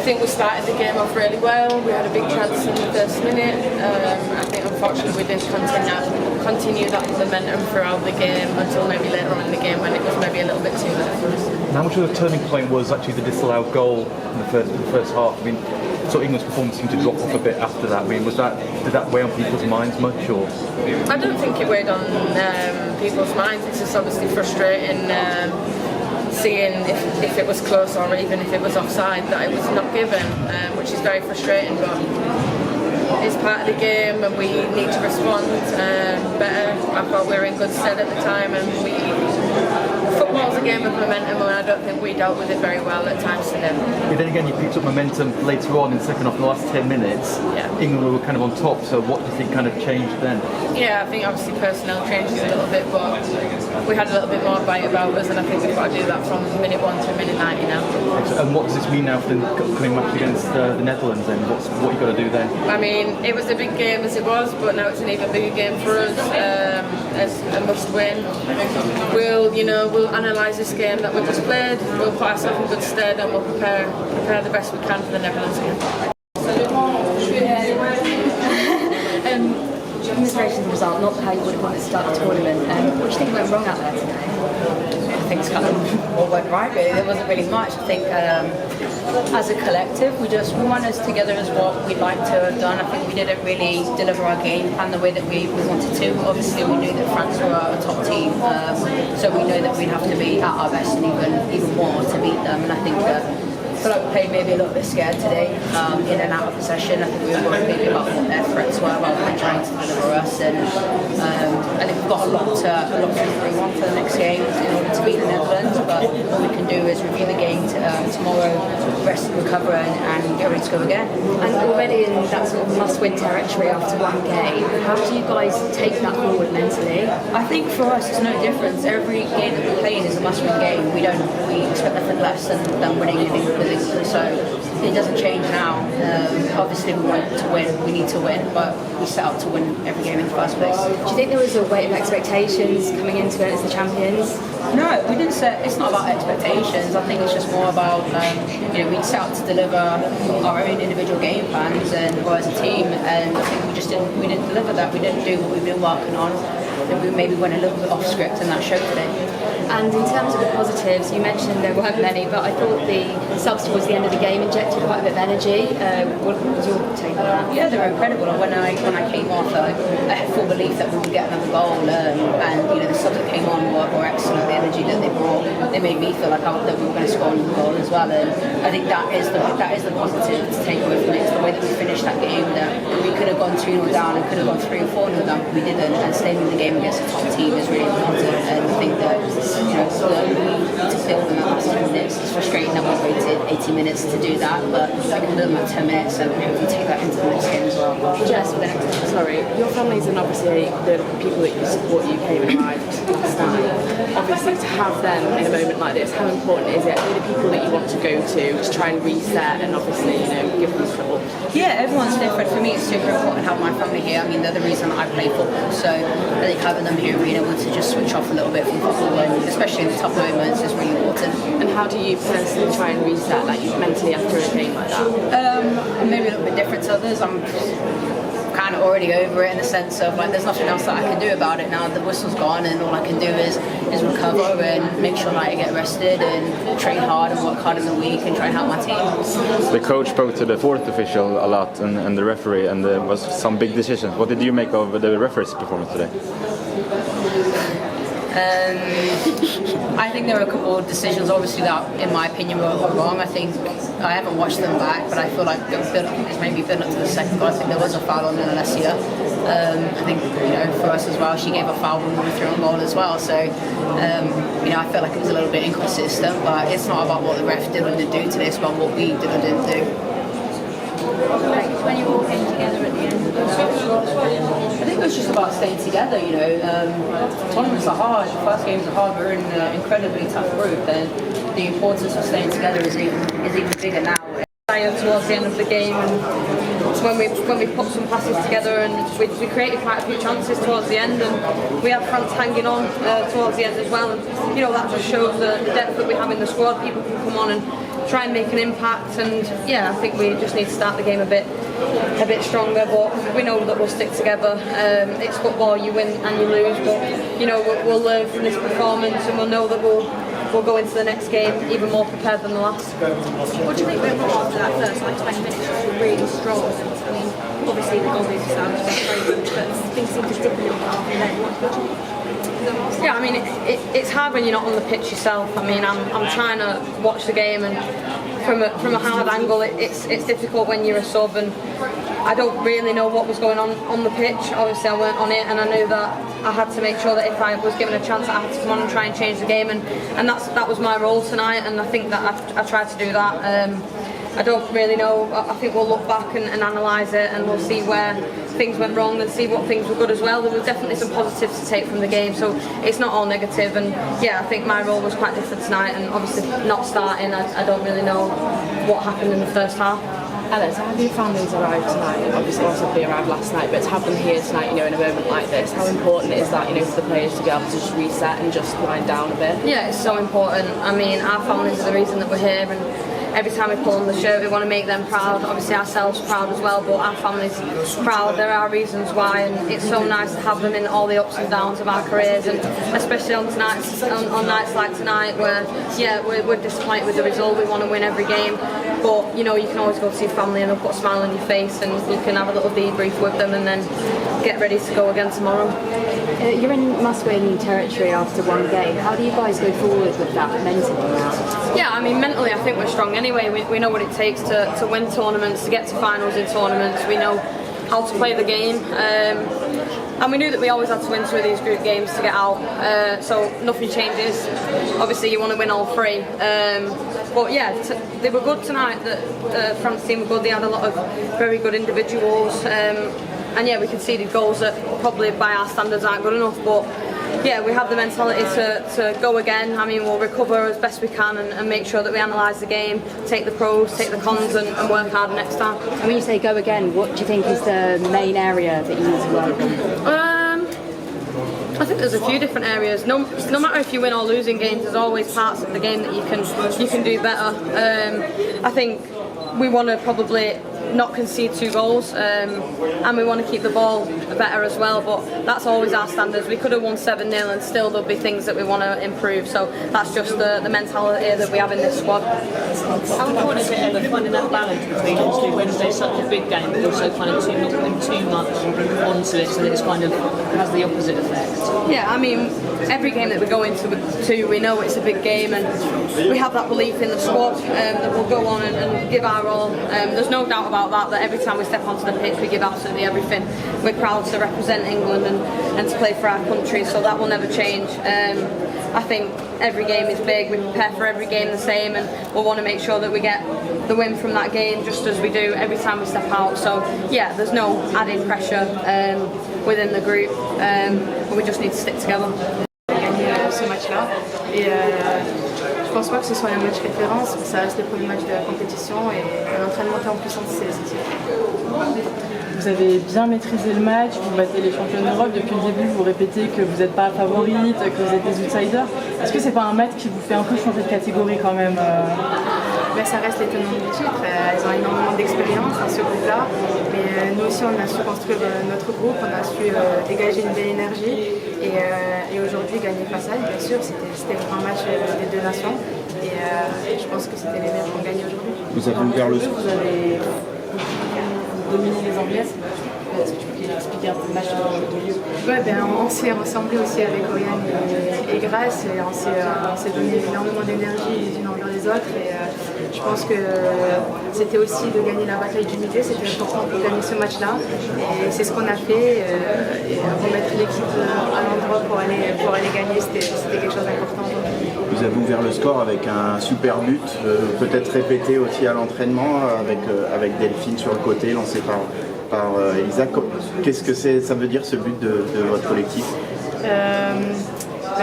think we started the game off really well. We had a big chance in the first minute. I think unfortunately we didn't continue that momentum throughout the game until maybe later on in the game when it was maybe a little bit too late for us. And how much of a turning point was actually the disallowed goal in the first half? I mean, sort of England's performance seemed to drop off a bit after that. I mean, did that weigh on people's minds much, or? I don't think it weighed on people's minds. It's just obviously frustrating seeing if it was close or even if it was offside that it was not given, which is very frustrating. But it's part of the game and we need to respond better. I thought we were in good stead at the time, and football's a game of momentum, and I don't think we dealt with it very well at times today. But then again, you picked up momentum later on in the second half, the last 10 minutes. Yeah. England were kind of on top, so what do you think kind of changed then? Yeah, I think obviously personnel changes a little bit, but we had a little bit more bite about us, and I think we've got to do that from minute 1 to minute 90 now. And what does this mean now for the coming match against the Netherlands, and what you got to do then? I mean, it was a big game as it was, but now it's an even bigger game for us as a must-win. We'll analyse this game that we've just played. We'll put ourselves in good stead, and we'll prepare the best we can for the Netherlands game. Commiseration of the result, not how you would have wanted to start the tournament. What do you think went wrong out there today? I think it's kind of what went right, really. There wasn't really much. I think as a collective, we won as together as what we'd like to have done. I think we didn't really deliver our game plan the way that we wanted to. Obviously, we knew that France were a top team, so we know that we'd have to be at our best and even more to beat them. And I think I feel like we played maybe a little bit scared today, in and out of possession. I think we were worried maybe about what their threats were rather than trying to deliver us. And I think we've got a lot to improve on for the next game in order to beat the Netherlands. But what we can do is review the game tomorrow, rest and recover, and get ready to go again. And already in that sort of must-win territory after one game, how do you guys take that forward mentally? I think for us it's no difference. Every game that we're playing is a must-win game. We expect nothing less than winning in England. So it doesn't change now. Obviously we want to win, we need to win, but we set out to win every game in the first place. Do you think there was a weight of expectations coming into it as the champions? No, we didn't set, it's not about expectations. I think it's just more about, we set out to deliver our own individual game plans and we're as a team, and I think we didn't deliver that. We didn't do what we've been working on. And we maybe went a little bit off script, and that showed today. And in terms of the positives, you mentioned there weren't many, but I thought the subs towards the end of the game injected quite a bit of energy. What was your take on that? Yeah, they were incredible. When I came off, I had full belief that we would get another goal, and the subs that came on were excellent. The energy that they brought, they made me feel like that we were going to score another goal as well. And I think that is the positive to take away from it. It's the way that we finished that game. That we could have gone 2-0 down and could have gone 3 or 4-0 down, but we didn't. And staying in the game against a top team is really important. And I think that we need to build in the last 10 minutes. It's frustrating that we waited 80 minutes to do that, but we can build in that 10 minutes and hopefully take that into the next game as well. Jess, for the next one. Sorry, your families and obviously the people that you support you came and arrived last night. Obviously to have them in a moment like this, how important is it? Who are the people that you want to go to try and reset and obviously, give them support? Yeah, everyone's different. For me, it's super important to have my family here. I mean, they're the reason I play football, so I think having them here, being able to just switch off a little bit from football, and especially in the tough moments, is really important. And how do you personally try and reset, mentally after a game like that? Maybe a little bit different to others. I'm kind of already over it in the sense of there's nothing else that I can do about it now. The whistle's gone, and all I can do is recover and make sure that I get rested and train hard and work hard in the week and try and help my team. The coach spoke to the fourth official a lot and the referee, and there was some big decisions. What did you make of the referee's performance today? I think there were a couple of decisions, obviously, that, in my opinion, were wrong. I think I haven't watched them back, but I feel like it's maybe been up to the second goal. I think there was a foul on Alessia. I think, for us as well, she gave a foul when we threw on goal as well. So, I felt like it was a little bit inconsistent, but it's not about what the ref did or didn't do today, it's about what we did or didn't do. When you all came together at the end of the I think it was just about staying together, Tournaments are hard, first games are hard, we're in an incredibly tough group, and the importance of staying together is even bigger now. tired towards the end of the game, and when we put some passes together, and we created quite a few chances towards the end, and we had France hanging on towards the end as well. And you know, that just shows the depth that we have in the squad. People can come on and try and make an impact, and yeah, I think we just need to start the game a bit stronger, but we know that we'll stick together. It's football, you win and you lose, but you know, we'll learn from this performance, and we'll know that we'll go into the next game even more prepared than the last. What do you think went wrong after that first 20 minutes? You were really strong. I mean, obviously the goal is very good, but things seem to dip a little bit after that. Yeah, I mean, it's hard when you're not on the pitch yourself. I mean, I'm trying to watch the game, and from a hard angle, it's difficult when you're a sub, and I don't really know what was going on the pitch. Obviously, I weren't on it, and I knew that I had to make sure that if I was given a chance, I had to come on and try and change the game, and that was my role tonight, and I think that I tried to do that. I don't really know. I think we'll look back and analyse it, and we'll see where things went wrong and see what things were good as well. There were definitely some positives to take from the game, so it's not all negative. And yeah, I think my role was quite different tonight, and obviously not starting, I don't really know what happened in the first half. Alex, how have you found these arrived tonight? Obviously, also they arrived last night, but to have them here tonight, you know, in a moment like this, how important is that, you know, for the players to be able to just reset and just wind down a bit? Yeah, it's so important. I mean, our families are the reason that we're here, and every time we pull on the shirt, we want to make them proud. Obviously, ourselves proud as well, but our families proud. There are reasons why, and it's so nice to have them in all the ups and downs of our careers, and especially on nights like tonight, where yeah, we're disappointed with the result. We want to win every game, but you know, you can always go to your family and they'll put a smile on your face, and you can have a little debrief with them, and then get ready to go again tomorrow. You're in must-win territory after one game. How do you guys go forward with that mentally now? Yeah, I mean, mentally I think we're strong anyway. We know what it takes to win tournaments, to get to finals in tournaments. We know how to play the game, and we knew that we always had to win two of these group games to get out, so nothing changes. Obviously you want to win all three, but yeah, they were good tonight. The France team were good. They had a lot of very good individuals, and yeah, we conceded goals that probably by our standards aren't good enough, but yeah, we have the mentality to go again. I mean, we'll recover as best we can, and make sure that we analyse the game, take the pros, take the cons, and work harder next time. And when you say go again, what do you think is the main area that you need to work on? I think there's a few different areas. No matter if you win or lose in games, there's always parts of the game that you can do better. I think we want to probably not concede 2 goals, and we want to keep the ball better as well, but that's always our standards. We could have won 7-0 and still there'll be things that we want to improve, so that's just the mentality that we have in this squad. How important is it finding that balance between obviously when there's such a big game, but also kind of not putting too much onto it so that it's kind of has the opposite effect? Yeah, I mean, every game that we go into, we know it's a big game, and we have that belief in the squad that we'll go on and give our all. There's no doubt about that every time we step onto the pitch we give absolutely everything. We're proud to represent England and to play for our country, so that will never change. I think every game is big. We prepare for every game the same, and we'll want to make sure that we get the win from that game just as we do every time we step out. So yeah, there's no added pressure within the group, but we just need to stick together. Gagner ce match-là, et je pense pas que ce soit un match référence, mais ça reste le premier match de la compétition, et l'entraînement monté en puissance c'est équipe. Vous avez bien maîtrisé le match, vous battez les champions d'Europe. Depuis le début, vous répétez que vous n'êtes pas favorite, que vous êtes des outsiders. Est-ce que c'est pas un match qui vous fait un peu changer de catégorie quand même? Ben, ça reste les tenants du titre, elles ont énormément d'expérience dans ce groupe-là, mais nous aussi on a su construire notre groupe, on a su dégager une belle énergie, et aujourd'hui gagner face à elle, bien sûr, c'était le grand match des deux nations, et je pense que c'était les meilleurs qui ont gagné aujourd'hui. Vous avez ouvert le score. Vous avez dominé les Anglaises. Est-ce que tu peux expliquer un peu le match d'aujourd'hui? Ouais, ben, on s'est ressemblé aussi avec Oriane et Grace, et on s'est donné énormément d'énergie les unes envers les autres, et je pense que c'était aussi de gagner la bataille du milieu, c'était important pour gagner ce match-là, et c'est ce qu'on a fait, et remettre l'équipe à l'endroit pour aller gagner, c'était quelque chose d'important. Vous avez ouvert le score avec un super but, peut-être répété aussi à l'entraînement avec Delphine sur le côté, lancé par Elisa. Qu'est-ce que ça veut dire ce but de votre collectif?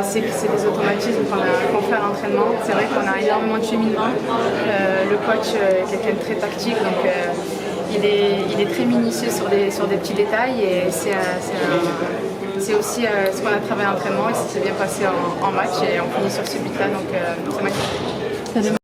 c'est des automatismes qu'on fait à l'entraînement. C'est vrai qu'on a énormément de cheminement. Le coach est quelqu'un de très tactique, donc il est très minutieux sur des petits détails et c'est aussi ce qu'on a travaillé à l'entraînement et ça s'est bien passé en match et on finit sur ce but-là, donc c'est magnifique.